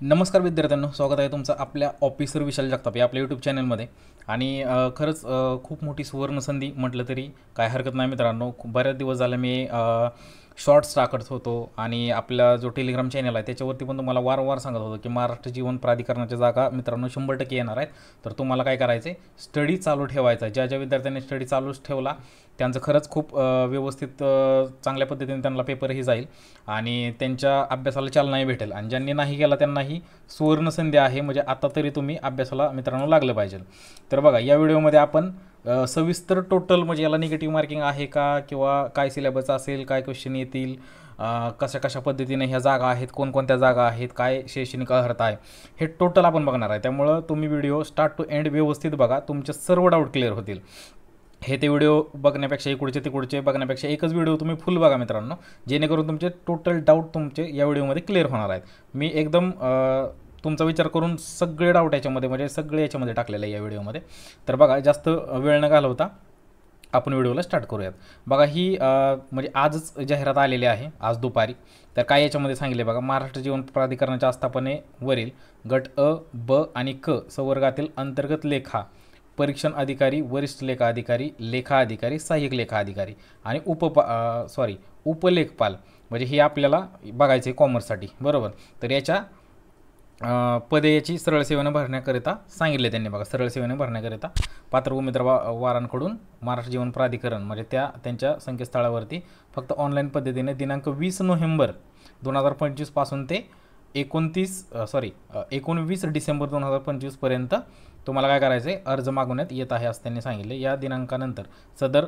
नमस्कार विद्यार्थ्यांनो, स्वागत आहे तुमचं आपल्या ऑफिसर विशाल जगताप या आपल्या यूट्यूब चॅनलमध्ये. आणि खरंच खूप मोठी सुवर्णसंधी म्हटलं तरी काय हरकत नाही मित्रांनो. बऱ्याच दिवस झाले मी शॉर्ट्स टाकत होतो आणि आपला जो टेलिग्राम चॅनल आहे त्याच्यावरती पण तुम्हाला वारंवार सांगत होतो की महाराष्ट्र जीवन प्राधिकरणाच्या जागा मित्रांनो 100% येणार आहेत. तर तुम्हाला काय करायचं आहे, स्टडी चालू ठेवायचा. ज्या ज्या विद्यार्थ्यांनी स्टडी चालूच ठेवला त्यांचं खरंच खूप व्यवस्थित चांगल्या पद्धतीने त्यांना पेपरही जाईल आणि त्यांच्या अभ्यासाला चालनाही भेटेल. आणि ज्यांनी नाही केला त्यांनाही सुवर्णसंधी आहे, म्हणजे आता तरी तुम्ही अभ्यासाला मित्रांनो लागलं पाहिजे. तर बघा, या व्हिडिओमध्ये आपण सविस्तर टोटल म्हणजे याला निगेटिव्ह मार्किंग आहे का, किंवा काय सिलेबस असेल, काय क्वेश्चन येतील, कशा कशा पद्धतीने ह्या जागा आहेत, कोणकोणत्या जागा आहेत, काय शैक्षणिक अर्हता आहे, हे टोटल आपण बघणार आहे. त्यामुळं तुम्ही व्हिडिओ स्टार्ट टू एंड व्यवस्थित बघा, तुमचे सर्व डाऊट क्लिअर होतील. हे ते व्हिडिओ बघण्यापेक्षा, इकडचे तिकडचे बघण्यापेक्षा एकच व्हिडिओ तुम्ही फुल बघा मित्रांनो, जेणेकरून तुमचे टोटल डाऊट तुमचे या व्हिडिओमध्ये क्लिअर होणार आहेत. मी एकदम तुमचा विचार करून सगळे डाऊट याच्यामध्ये म्हणजे सगळे याच्यामध्ये टाकलेले आहे या व्हिडिओमध्ये. तर बघा, जास्त वेळ न घालवता आपण व्हिडिओला स्टार्ट करूयात. बघा, ही म्हणजे आजच जाहिरात आलेली आहे, आज दुपारी. तर काय याच्यामध्ये सांगितले बघा, महाराष्ट्र जीवन प्राधिकरणाच्या आस्थापनेवरील गट अ, ब आणि क संवर्गातील अंतर्गत लेखा परीक्षण अधिकारी, वरिष्ठ लेखा अधिकारी, लेखा अधिकारी, सहाय्यक लेखा अधिकारी आणि उपलेखपाल, म्हणजे हे आपल्याला बघायचं आहे कॉमर्ससाठी, बरोबर. तर याच्या पदे याची सरळ सेवेने भरण्याकरिता सांगितले त्यांनी. बघा, सरळ सेवेने भरण्याकरिता पात्र उमेदवारांकडून महाराष्ट्र जीवन प्राधिकरण म्हणजे त्यांच्या संकेतस्थळावरती फक्त ऑनलाईन पद्धतीने दिनांक 20 नोव्हेंबर 2025 पासून ते 19 डिसेंबर 2025 तुम्हाला काय करायचं आहे, अर्ज मागवण्यात येत आहे असं त्यांनी सांगितले. या दिनांकानंतर सदर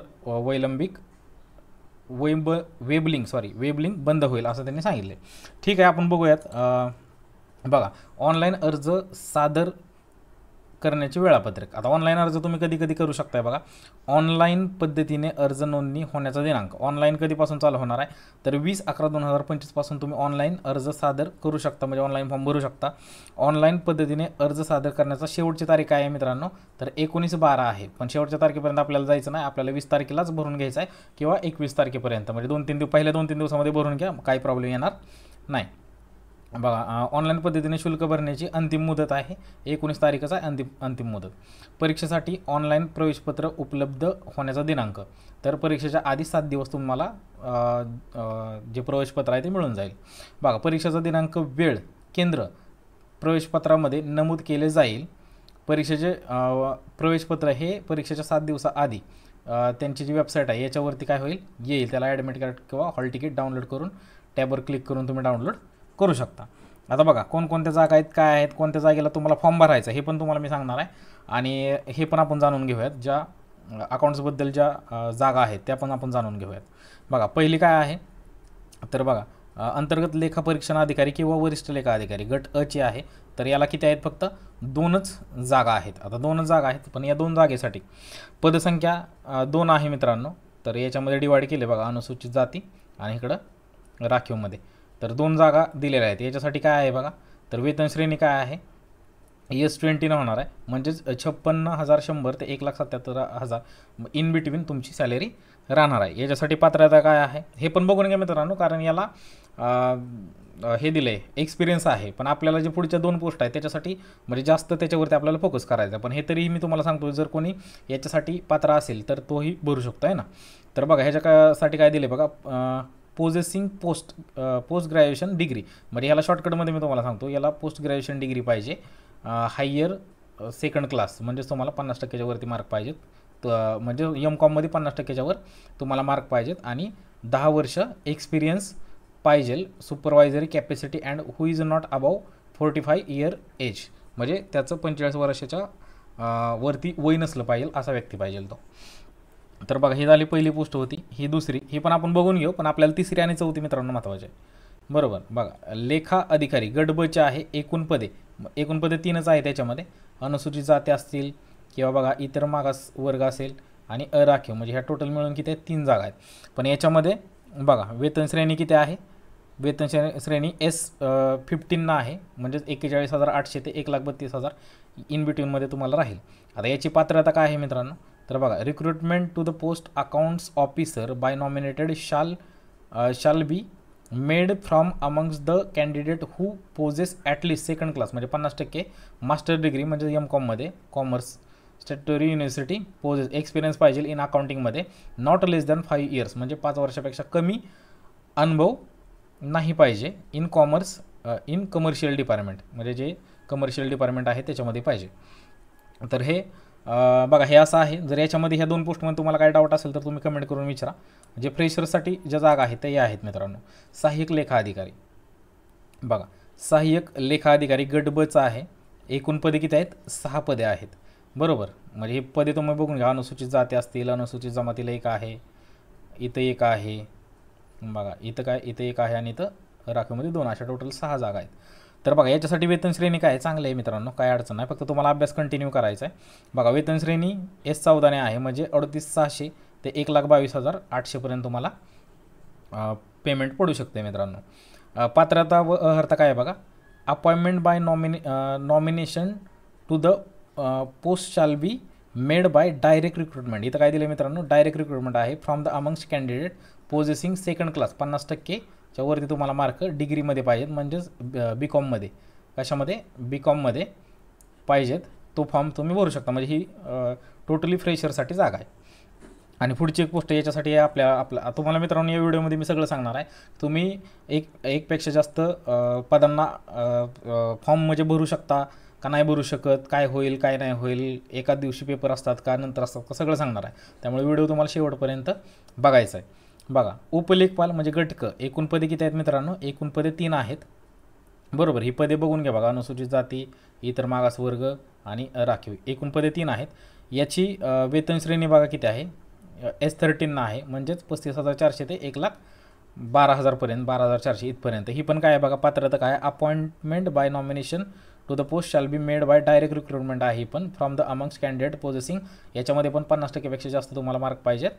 वेबलिंक बंद होईल असं त्यांनी सांगितले. ठीक आहे, आपण बघूयात. बघा, ऑनलाईन अर्ज सादर करण्याचे वेळापत्रक. आता ऑनलाईन अर्ज तुम्ही कधी कधी करू शकताय. बघा, ऑनलाईन पद्धतीने अर्ज नोंदणी होण्याचा दिनांक ऑनलाईन कधीपासून चालू होणार आहे, तर 20/11/2025 पासून तुम्ही ऑनलाईन अर्ज सादर करू शकता, म्हणजे ऑनलाईन फॉर्म भरू शकता. ऑनलाईन पद्धतीने अर्ज सादर करण्याचा शेवटची तारीख काय आहे मित्रांनो, तर 19/12 आहे. पण शेवटच्या तारखेपर्यंत आपल्याला जायचं नाही, आपल्याला 20 तारखेलाच भरून घ्यायचं आहे, किंवा 21 तारखेपर्यंत, म्हणजे पहिल्या 2-3 दिवसामध्ये भरून घ्या, काही प्रॉब्लेम येणार नाही. बघा, ऑनलाईन पद्धतीने शुल्क भरण्याची अंतिम मुदत आहे 19 तारीखच आहे अंतिम मुदत. परीक्षेसाठी ऑनलाईन प्रवेशपत्र उपलब्ध होण्याचा दिनांक, तर परीक्षेच्या आधी 7 दिवस तुम्हाला जे प्रवेशपत्र आहे ते मिळून जाईल. बघा, परीक्षेचा दिनांक, वेळ, केंद्र प्रवेशपत्रामध्ये नमूद केले जाईल. परीक्षेचे प्रवेशपत्र हे परीक्षेच्या 7 दिवसाआधी त्यांची जी वेबसाईट आहे याच्यावरती काय होईल, येईल. त्याला ॲडमिट कार्ड किंवा हॉल तिकीट डाउनलोड करून टॅबवर क्लिक करून तुम्ही डाउनलोड करू शकता. आता बघा, कोणकोणत्या जागा आहेत, काय आहेत, कोणत्या जागेला तुम्हाला फॉर्म भरायचा हे पण तुम्हाला मी सांगणार आहे. आणि हे पण आपण जाणून घेऊयात, ज्या अकाउंट्सबद्दल ज्या जागा आहेत त्या पण आपण जाणून घेऊयात. बघा, पहिली काय आहे, तर बघा, अंतर्गत लेखा परीक्षण अधिकारी किंवा वरिष्ठ लेखा अधिकारी गट अ ची आहे. तर याला किती आहेत, फक्त 2च जागा आहेत. आता 2च जागा आहेत, पण या 2 जागेसाठी पदसंख्या 2 आहे मित्रांनो. तर याच्यामध्ये डिवाइड केले बघा, अनुसूचित जाती आणि इकडं राखीवमध्ये. तर 2 जागा दिलेल्या आहेत. याच्यासाठी काय आहे बघा, तर वेतन श्रेणी काय आहे, S20 होणार आहे, म्हणजेच 56,100 ते 1,77,000 इन बिटवीन तुमची सॅलरी राहणार आहे. याच्यासाठी पात्रता काय आहे हे पण बघून घ्या मित्रांनो, कारण याला हे दिलं आहे, एक्सपिरियन्स आहे. पण आपल्याला जे पुढच्या 2 पोस्ट आहेत त्याच्यासाठी म्हणजे जास्त त्याच्यावरती आपल्याला फोकस करायचा. पण हे तरीही मी तुम्हाला सांगतो, जर कोणी याच्यासाठी पात्र असेल तर तोही भरू शकतो आहे ना. तर बघा, ह्याच्यासाठी काय दिले बघा, पोजेसिंग पोस्ट ग्रॅज्युएशन डिग्री, म्हणजे ह्याला शॉर्टकटमध्ये मी तुम्हाला सांगतो, याला पोस्ट ग्रॅज्युएशन डिग्री पाहिजे, हायर सेकंड क्लास, म्हणजेच तुम्हाला 50%च्या वरती मार्क पाहिजेत. म्हणजे M.Com मध्ये 50%च्या वर तुम्हाला मार्क पाहिजेत आणि 10 वर्ष एक्सपिरियन्स पाहिजे. Supervisory capacity and who is not above 45 year age, म्हणजे त्याचं 45 वर्षाच्या वरती वय नसलं पाहिजे असा व्यक्ती पाहिजे तो. तर बघा, ही झाली पहिली पोस्ट होती. ही दुसरी, ही पण आपण बघून घेऊ, पण आपल्याला तिसरी आणि चौथी मित्रांनो महत्त्वाचे आहे, बरोबर. बघा, लेखा अधिकारी गट ब चे आहे. एकूण पदे 3च आहे. त्याच्यामध्ये अनुसूचित जाती असतील किंवा बघा इतर मागास वर्ग असेल आणि अराखीव, म्हणजे ह्या टोटल मिळून किती आहेत, 3 जागा आहेत. पण याच्यामध्ये बघा, वेतन श्रेणी किती आहे, वेतन श्रेणी S15 आहे, म्हणजेच 41,800 ते 1,32,000 इन बिटवीनमध्ये तुम्हाला राहील. आता याची पात्रता काय आहे मित्रांनो, तर बघा, recruitment to the post accounts officer by nominated shall be made from amongst the candidate who possess at least second class म्हणजे 50% मास्टर डिग्री म्हणजे M.Com commerce statutory university possess experience पाहिजे इन अकाउंटिंगमध्ये नॉट लेस दॅन 5 इयर्स म्हणजे 5 वर्षापेक्षा कमी अनुभव नाही पाहिजे in commerce in commercial department म्हणजे जे कमर्शियल डिपार्टमेंट आहे त्याच्यामध्ये पाहिजे. तर हे बघा हे असं आहे. जर याच्यामध्ये ह्या 2 पोस्टमध्ये तुम्हाला काय डाऊट असेल तर तुम्ही कमेंट करून विचारा. जे फ्रेशरसाठी ज्या जागा आहेत ते आहेत मित्रांनो. सहाय्यक लेखा अधिकारी बघा सहाय्यक लेखा अधिकारी गट बचा आहे. एकूण पदे किती आहेत 6 पदे आहेत बरोबर. म्हणजे हे पदे तुम्ही बघून घ्या. अनुसूचित जाती असतील अनुसूचित जमातीला 1 आहे इथं 1 आहे बघा इथं काय इथं 1 आहे आणि इथं राखीवमध्ये 2 अशा टोटल 6 जागा आहेत. तर बघा याच्यासाठी वेतन श्रेणी काय आहे चांगलं आहे मित्रांनो काय अडचण नाही फक्त तुम्हाला अभ्यास कंटिन्यू करायचा आहे. बघा वेतन श्रेणी S14 आहे म्हणजे 38,600 ते 1,22,800 तुम्हाला पेमेंट पडू शकते मित्रांनो. पात्रता व अर्हता काय आहे बघा appointment by nomination to the post shall be made by direct recruitment. इथं काय दिलं मित्रांनो डायरेक्ट रिक्रुटमेंट आहे from the amongst candidate possessing second class 50% च्या वरती तुम्हाला मार्क डिग्रीमध्ये पाहिजेत म्हणजेच B.Com कशामध्ये B.Com पाहिजेत तो फॉर्म तुम्ही भरू शकता. म्हणजे ही टोटली फ्रेशरसाठी जागा आहे. आणि पुढची एक पोस्ट याच्यासाठी आपल्या तुम्हाला मित्रांनो या व्हिडिओमध्ये मी सगळं सांगणार आहे. तुम्ही एकपेक्षा जास्त पदांना फॉर्म म्हणजे भरू शकता का नाही भरू शकत काय होईल काय नाही होईल एकाच दिवशी पेपर असतात का नंतर असतात का सगळं सांगणार आहे. त्यामुळे व्हिडिओ तुम्हाला शेवटपर्यंत बघायचा आहे. बघा उपलेखपाल म्हणजे गटक एकूण पदे किती आहेत मित्रांनो एकूण पदे 3 आहेत बरोबर. ही पदे बघून घ्या बघा अनुसूचित जाती इतर मागासवर्ग आणि राखीव एकूण पदे 3 आहेत. याची वेतन श्रेणी बघा किती आहे S13 आहे म्हणजेच 35,400 ते 1,12,000 12,400 इथपर्यंत. ही पण काय आहे बघा पात्रता काय appointment by nomination to the post shall be made by direct recruitment आहे पण from the amongst candidate possessing याच्यामध्ये पण 50%पेक्षा जास्त तुम्हाला मार्क पाहिजेत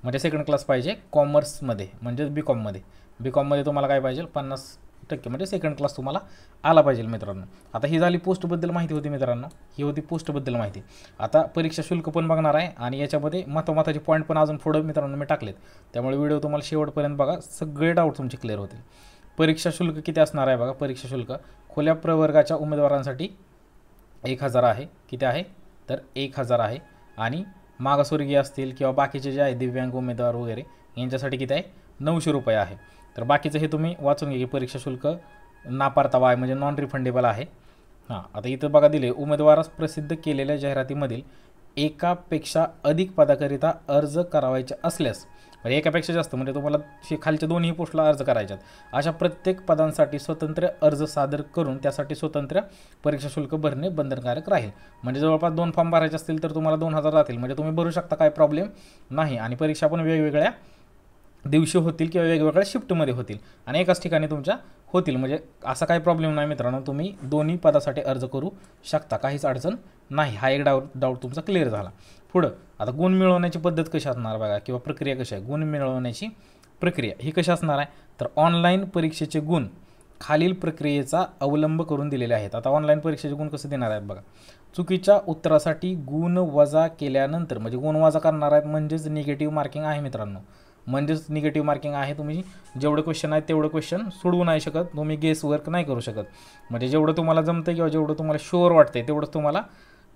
म्हणजे सेकंड क्लास पाहिजे कॉमर्समध्ये म्हणजेच B.Com तुम्हाला काय पाहिजे 50% म्हणजे सेकंड क्लास तुम्हाला आला पाहिजे मित्रांनो. आता ही झाली पोस्टबद्दल माहिती होती मित्रांनो ही होती पोस्टबद्दल माहिती. आता परीक्षा शुल्क पण बघणार आहे आणि याच्यामध्ये महत्त्वाचे पॉईंट पण अजून पुढं मित्रांनो मी टाकलेत त्यामुळे व्हिडिओ तुम्हाला शेवटपर्यंत बघा सगळे डाऊट तुमचे क्लिअर होतील. परीक्षा शुल्क किती असणार आहे बघा परीक्षा शुल्क खुल्या प्रवर्गाच्या उमेदवारांसाठी 1,000 आहे किती आहे तर 1,000 आहे आणि मागासवर्गीय असतील किंवा बाकीचे जे आहे दिव्यांग उमेदवार वगैरे यांच्यासाठी किती आहे 900 रुपये आहे. तर बाकीचं हे तुम्ही वाचून घ्या की परीक्षा शुल्क नापारतावा आहे म्हणजे नॉन रिफंडेबल आहे. हां आता इथं बघा दिले उमेदवारास प्रसिद्ध केलेल्या जाहिरातीमधील एकापेक्षा अधिक पदाकरिता अर्ज करावायचे असल्यास म्हणजे एकापेक्षा जास्त म्हणजे तुम्हाला खालच्या दोन्ही पोस्टला अर्ज करायच्यात अशा प्रत्येक पदांसाठी स्वतंत्र अर्ज सादर करून त्यासाठी स्वतंत्र परीक्षा शुल्क भरणे बंधनकारक राहील. म्हणजे जवळपास 2 फॉर्म भरायचे असतील तर तुम्हाला 2,000 जातील म्हणजे तुम्ही भरू शकता काय प्रॉब्लेम नाही. आणि परीक्षा पण वेगवेगळ्या दिवशी होतील किंवा वेगवेगळ्या शिफ्टमध्ये होतील आणि एकाच ठिकाणी तुमच्या होतील म्हणजे असा काही प्रॉब्लेम नाही मित्रांनो. तुम्ही दोन्ही पदासाठी अर्ज करू शकता काहीच अडचण नाही. हा एक डाऊट तुमचा क्लिअर झाला. पुढं आता गुण मिळवण्याची पद्धत कशी असणार बघा किंवा प्रक्रिया कशी आहे. गुण मिळवण्याची प्रक्रिया ही कशी असणार आहे तर ऑनलाईन परीक्षेचे गुण खालील प्रक्रियेचा अवलंब करून दिलेले आहेत. आता ऑनलाईन परीक्षेचे गुण कसे देणार आहेत बघा चुकीच्या उत्तरासाठी गुण वजा केल्यानंतर म्हणजे गुण वजा करणार आहेत म्हणजेच निगेटिव्ह मार्किंग आहे मित्रांनो म्हणजेच निगेटिव्ह मार्किंग आहे. तुम्ही जेवढे क्वेश्चन आहेत तेवढं क्वेश्चन सोडवू नाही शकत तुम्ही गेस वर्क नाही करू शकत म्हणजे जेवढं तुम्हाला जमतं किंवा जेवढं तुम्हाला शुअर वाटतंय तेवढंच तुम्हाला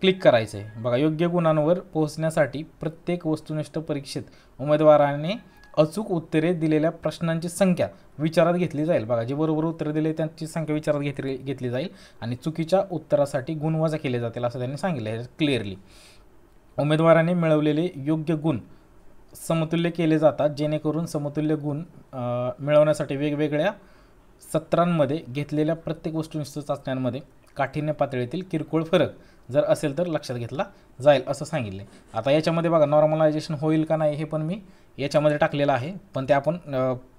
क्लिक करायचं आहे. बघा योग्य गुणांवर पोहोचण्यासाठी प्रत्येक वस्तुनिष्ठ परीक्षेत उमेदवाराने अचूक उत्तरे दिलेल्या प्रश्नांची संख्या विचारात घेतली जाईल. बघा जे बरोबर उत्तरे दिले त्यांची संख्या विचारात घेतली जाईल आणि चुकीच्या उत्तरासाठी गुण वजा केले जातील असं त्यांनी सांगितलं आहे क्लिअरली. उमेदवाराने मिळवलेले योग्य गुण समतुल्य केले जातात जेणेकरून समतुल्य गुण मिळवण्यासाठी वेगवेगळ्या सत्रांमध्ये घेतलेल्या प्रत्येक वस्तुनिष्ठ चाचण्यांमध्ये काठिण्य पातळीतील किरकोळ फरक जर असेल तर लक्षात घेतला जाईल असं सांगितले. आता याच्यामध्ये बघा नॉर्मलायझेशन होईल का नाही हे पण मी याच्यामध्ये टाकलेलं आहे पण ते आपण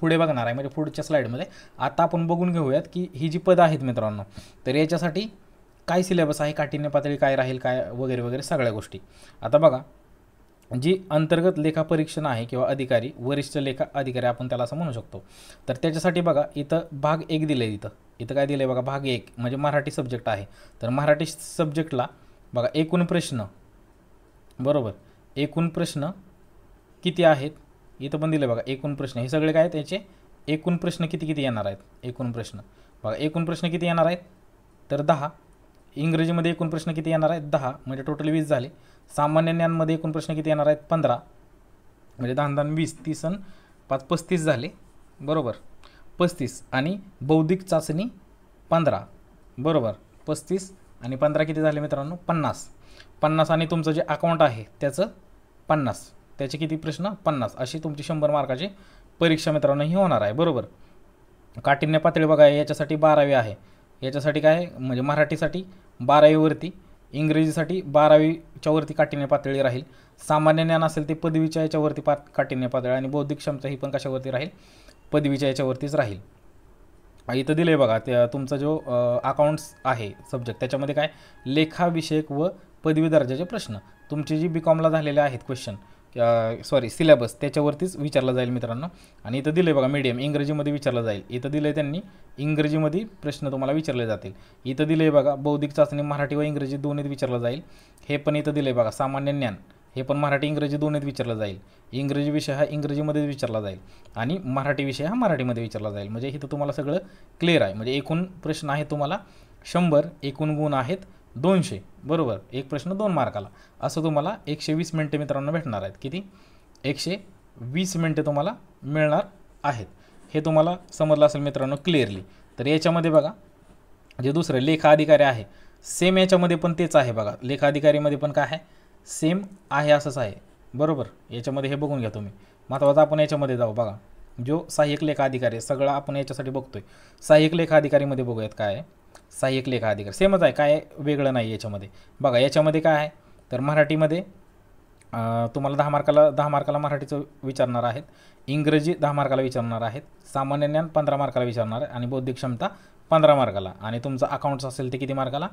पुढे बघणार आहे म्हणजे पुढच्या स्लाईडमध्ये. आता आपण बघून घेऊयात की ही जी पदं आहेत मित्रांनो तर याच्यासाठी काय सिलेबस आहे काठिण्य पातळी काय राहील काय वगैरे वगैरे सगळ्या गोष्टी. आता बघा जी अंतर्गत लेखापरीक्षण आहे किंवा अधिकारी वरिष्ठ लेखा अधिकारी आपण त्याला असं म्हणू शकतो तर त्याच्यासाठी बघा इथं भाग 1 दिलं आहे. इथं काय दिलं आहे बघा भाग 1 म्हणजे मराठी सब्जेक्ट आहे. तर मराठी सब्जेक्टला बघा एकूण प्रश्न बरोबर एकूण प्रश्न किती आहेत इथं पण दिलं बघा एकूण प्रश्न हे सगळे काय आहेत याचे एकूण प्रश्न किती किती येणार आहेत? एकूण प्रश्न बघा, एकूण प्रश्न किती येणार आहेत? तर 10. इंग्रजीमध्ये एकूण प्रश्न किती येणार आहेत? 10, म्हणजे टोटल 20 झाले. सामान्य ज्ञानमध्ये एकूण प्रश्न किती येणार आहेत? 15, म्हणजे 10 10 20, 30 आणि 5 35 झाले, बरोबर. 35 आणि बौद्धिक चाचणी 15, बरोबर. 35 आणि 15 किती झाले मित्रांनो? 50. 50 आणि तुमचं जे अकाउंट आहे त्याचं 50, त्याचे किती प्रश्न? 50. अशी तुमची 100 मार्काची परीक्षा मित्रांनो ही होणार आहे, बरोबर. काठिण्य पातळी बघा, याच्यासाठी 12वी आहे. याच्यासाठी काय म्हणजे मराठीसाठी 12वीवरती, इंग्रजीसाठी 12वीच्या वरती काठिण्य पातळी राहील. सामान्य ज्ञान असेल ते पदवीच्या याच्यावरती काठिण्य पातळी, आणि बौद्धिक क्षमता ही पण कशावरती राहील? पदवीच्या याच्यावरतीच राहील. इथं दिलं आहे बघा, त्या तुमचा जो अकाउंट्स आहे सब्जेक्ट, त्याच्यामध्ये काय लेखाविषयक व पदवी दर्जाचे प्रश्न तुमचे जी बी.कॉमला झालेले आहेत क्वेश्चन, सिलेबस त्याच्यावरतीच विचारलं जाईल मित्रांनो. आणि इथं दिलं आहे बघा मीडियम, इंग्रजीमध्ये विचारलं जाईल. इथं दिलं आहे त्यांनी इंग्रजीमध्ये प्रश्न तुम्हाला विचारले जातील. इथं दिलं आहे बघा बौद्धिक चाचणी मराठी व इंग्रजी दोन्हीत विचारलं जाईल. हे पण इथं दिलं आहे बघा सामान्य ज्ञान, हे पण मराठी इंग्रजी दोन्हीत विचारलं जाईल. इंग्रजी विषय हा इंग्रजीमध्येच विचारला जाईल आणि मराठी विषय हा मराठीमध्ये विचारला जाईल. म्हणजे इथं तुम्हाला सगळं क्लिअर आहे. म्हणजे एकूण प्रश्न आहे तुम्हाला 100, एकूण गुण आहेत 200, बरोबर. एक प्रश्न 2 मार्काला, असं तुम्हाला 120 मिनटे मित्रांनो भेटणार आहेत. किती? 120 मिनटे तुम्हाला मिळणार आहेत. हे तुम्हाला समजलं असेल मित्रांनो क्लिअरली. तर याच्यामध्ये बघा जे दुसरं लेखा अधिकारी आहे, सेम याच्यामध्ये पण तेच आहे बघा. लेखा अधिकारीमध्ये पण काय आहे? सेम आहे, असंच आहे, बरोबर. याच्यामध्ये हे बघून घ्या तुम्ही. महत्त्वाचं आपण याच्यामध्ये जाऊ बघा, जो सहाय्यक लेखा अधिकारी सगळं आपण याच्यासाठी बघतोय. सहाय्यक लेखा अधिकारीमध्ये बघूयात काय आहे. सहाय्यक लेखा अधिकारी सेमच आहे, काय वेगळं नाही याच्यामध्ये. बघा याच्यामध्ये काय आहे, तर मराठीमध्ये तुम्हाला 10 मार्काला मराठीचं विचारणार आहेत. इंग्रजी 10 मार्काला विचारणार आहेत. सामान्य ज्ञान 15 मार्काला विचारणार आहे आणि बौद्धिक क्षमता 15 मार्काला. आणि तुमचं अकाउंट्स असेल ते किती मार्काला?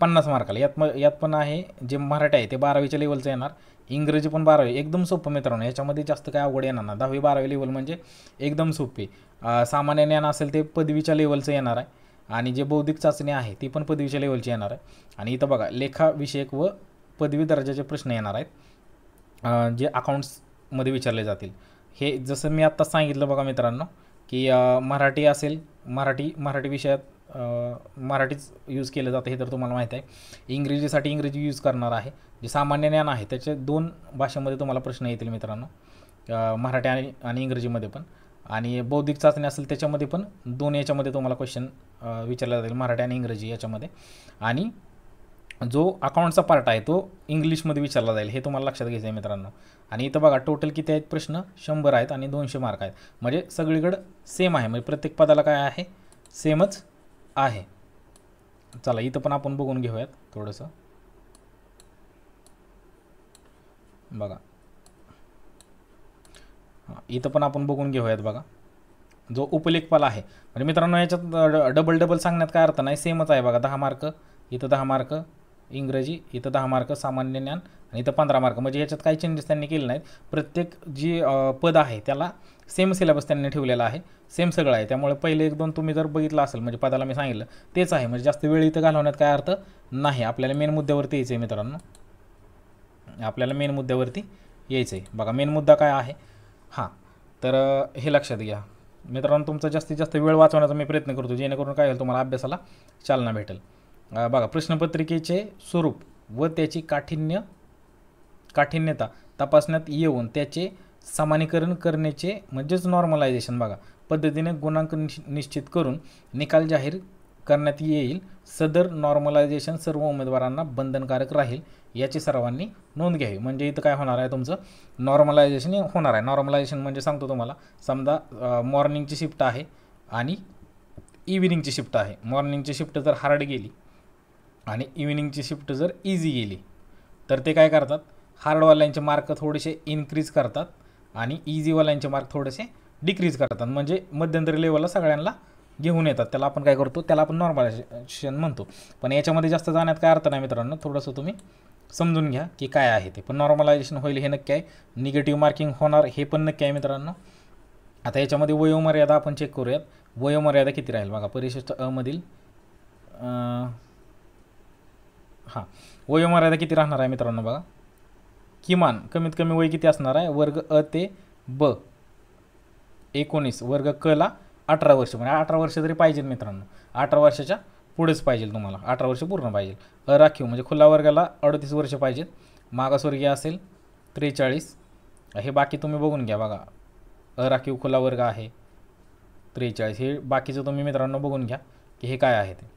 50 मार्काला. यात पण आहे जे मराठी आहे ते 12वीच्या लेवलचं येणार. इंग्रजी पण 12वी, एकदम सोपं मित्रांनो. याच्यामध्ये जास्त काय अवघड येणार ना. 10वी 12वी लेवल म्हणजे एकदम सोपे. सामान्य ज्ञान असेल ते पदवीच्या लेवलचं येणार आहे आणि जे बौद्धिक चाचणी आहे ती पण पदवीच्या लेवलची येणार आहे. आणि इथं बघा लेखाविषयक व पदवी दर्जाचे प्रश्न येणार आहेत जे अकाउंट्समध्ये विचारले जातील. हे जसं मी आत्ता सांगितलं बघा मित्रांनो की मराठी असेल, मराठी विषयात मराठीच यूज केलं जातं हे तर तुम्हाला माहीत आहे. इंग्रजीसाठी इंग्रजी यूज करणार आहे. जे सामान्य ज्ञान आहे त्याचे 2 भाषेमध्ये तुम्हाला प्रश्न येतील मित्रांनो, मराठी आणि इंग्रजीमध्ये पण. आणि बौद्धिक चाचणी असेल त्याच्यामध्ये पण 2 याच्यामध्ये तुम्हाला क्वेश्चन विचारले जातील, मराठी आणि इंग्रजी याच्यामध्ये. आणि जो अकाउंटचा पार्ट आहे तो इंग्लिशमध्ये विचारला जाईल, हे तुम्हाला लक्षात घ्यायचं आहे मित्रांनो. आणि इथं बघा टोटल किती आहेत प्रश्न? 100 आहेत आणि 200 मार्क आहेत. म्हणजे सगळीकडं सेम आहे, म्हणजे प्रत्येक पदाला काय आहे? सेमच आहे. चला इथं पण आपण बघून घेऊयात थोडंसं बघा. इथं पण आपण बघून घेऊयात बघा. जो उपलेखपाल आहे म्हणजे मित्रांनो याच्यात डबल सांगण्यात काय अर्थ नाही, सेमच आहे बघा. 10 मार्क इथं, 10 मार्क इंग्रजी इथं, 10 मार्क सामान्य ज्ञान आणि इथं 15 मार्क. म्हणजे याच्यात काही चेंजेस त्यांनी केले नाहीत. प्रत्येक जी पद आहे त्याला सेम सिलेबस त्यांनी ठेवलेला आहे, सेम सगळं आहे. त्यामुळे पहिले 1-2 तुम्ही जर बघितलं असेल म्हणजे पदाला मी सांगितलं तेच आहे. म्हणजे जास्त वेळ इथं घालवण्यात काय अर्थ नाही. आपल्याला मेन मुद्द्यावरती यायचं आहे मित्रांनो, आपल्याला मेन मुद्द्यावरती यायचं आहे. बघा मेन मुद्दा काय आहे हां, तर हे लक्षात घ्या मित्रांनो. तुमचा जास्तीत जास्त वेळ वाचवण्याचा मी प्रयत्न करतो जेणेकरून काय होईल तुम्हाला अभ्यासाला चालना भेटेल. बघा प्रश्नपत्रिकेचे स्वरूप व त्याची काठिण्यता तपासण्यात येऊन त्याचे सामान्यीकरण करण्याचे म्हणजेच नॉर्मलायझेशन बघा पद्धतीने गुणांक निश्चित करून निकाल जाहीर करण्यात येईल. सदर नॉर्मलायझेशन सर्व उमेदवारांना बंधनकारक राहील याची सर्वांनी नोंद घ्यावी. म्हणजे इथं काय होणार आहे तुमचं नॉर्मलायझेशन होणार आहे. नॉर्मलायझेशन म्हणजे सांगतो तुम्हाला, समजा मॉर्निंगची शिफ्ट आहे आणि इव्हिनिंगची शिफ्ट आहे. मॉर्निंगची शिफ्ट जर हार्ड गेली आणि इव्हिनिंगची शिफ्ट जर इझी गेली तर ते काय करतात, हार्डवाल्यांचे मार्क थोडेसे इन्क्रीज करतात आणि इझीवाल्यांचे मार्क थोडेसे डिक्रीज करतात. म्हणजे मध्यंतरी लेवलला सगळ्यांना घेऊन येतात. त्याला आपण काय करतो, त्याला आपण नॉर्मलायझेशन म्हणतो. पण याच्यामध्ये जास्त जाण्यात काय अर्थ नाही मित्रांनो. थोडंसं तुम्ही समजून घ्या की काय आहे ते. पण नॉर्मलायझेशन होईल हे नक्की आहे. निगेटिव्ह मार्किंग होणार हे पण नक्की आहे मित्रांनो. आता याच्यामध्ये वयोमर्यादा आपण चेक करूयात. वयोमर्यादा किती राहील बघा परिशिष्ट अ मधील हां वयोमर्यादा किती राहणार आहे मित्रांनो बघा. किमान कमीत कमी वय किती असणार आहे वर्ग अ ते ब 19 वर्ग क ला 18 वर्ष, म्हणजे 18 वर्ष तरी पाहिजेत मित्रांनो, 18 वर्षाच्या पुढेच पाहिजे तुम्हाला, 18 वर्ष पूर्ण पाहिजे. अराखीव म्हणजे खुला वर्गाला 38 वर्ष पाहिजेत, मागासवर्गीय असेल 43. हे बाकी तुम्ही बघून घ्या बघा, अराखीव खुला वर्ग आहे 43. हे बाकीचं तुम्ही मित्रांनो बघून घ्या की हे काय आहे ते.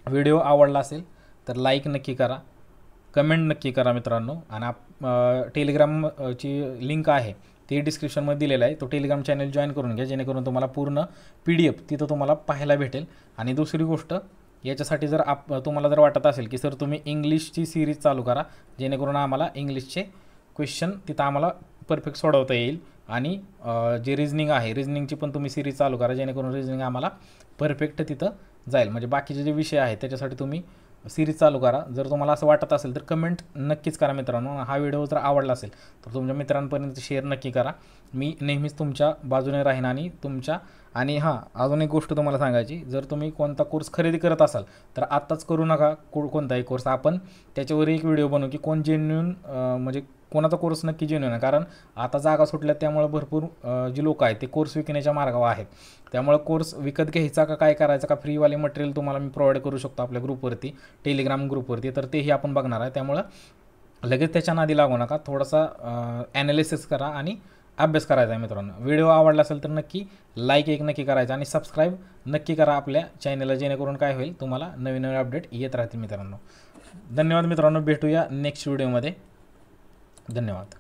व्हिडिओ आवडला असेल तर लाईक नक्की करा, कमेंट नक्की करा मित्रांनो. आणि टेलिग्रामची लिंक आहे ते डिस्क्रिप्शनमध्ये दिलेलं आहे, तो टेलिग्राम चॅनल जॉईन करून घ्या, जेणेकरून तुम्हाला पूर्ण PDF तिथं तुम्हाला पाहायला भेटेल. आणि दुसरी गोष्ट, याच्यासाठी जर तुम्हाला जर वाटत असेल की सर तुम्ही इंग्लिशची सिरीज चालू करा, जेणेकरून आम्हाला इंग्लिशचे क्वेश्चन तिथं आम्हाला परफेक्ट सोडवता येईल. आणि जे रिजनिंग आहे, रिजनिंगची पण तुम्ही सिरीज चालू करा, जेणेकरून रिजनिंग आम्हाला परफेक्ट तिथं जाईल. म्हणजे बाकीचे जे विषय आहेत त्याच्यासाठी तुम्ही सिरीज चालू करा. जर तुम्हाला असं वाटत असेल तर कमेंट नक्कीच करा मित्रांनो. हा व्हिडिओ जर आवडला असेल तर तुमच्या मित्रांपर्यंत शेअर नक्की करा. मी नेहमीच तुमच्या बाजूने राहीन. आणि हां, अजून एक गोष्ट तुम्हाला सांगायची, जर तुम्ही कोणता कोर्स खरेदी करत असाल तर आत्ताच करू नका कोणताही कोर्स. आपण त्याच्यावर एक व्हिडिओ बनवू की कोण जेन्युइन, म्हणजे कोणाचा कोर्स नक्की जेन्युइन आहे. कारण आता जागा सुटल्या, त्यामुळे भरपूर जी लोक आहेत ते कोर्स विकण्याच्या मार्गावर आहेत. त्यामुळे कोर्स विकत घ्यायचा का काय करायचा, का फ्रीवाले मटेरियल तुम्हाला मी प्रोव्हाइड करू शकतो आपल्या ग्रुपवरती, टेलिग्राम ग्रुपवरती, तर तेही आपण बघणार आहे. त्यामुळं लगेच त्याच्या नादी लागू नका, थोडासा ॲनालिसिस करा आणि अभ्यास करायचा आहे मित्रांनो. व्हिडिओ आवडला असेल तर नक्की लाईक नक्की करायचा आणि सबस्क्राईब नक्की करा आपल्या चॅनलला, जेणेकरून काय होईल, तुम्हाला नवीन नवीन अपडेट येत राहतील मित्रांनो. धन्यवाद मित्रांनो, भेटूया नेक्स्ट व्हिडिओमध्ये. धन्यवाद.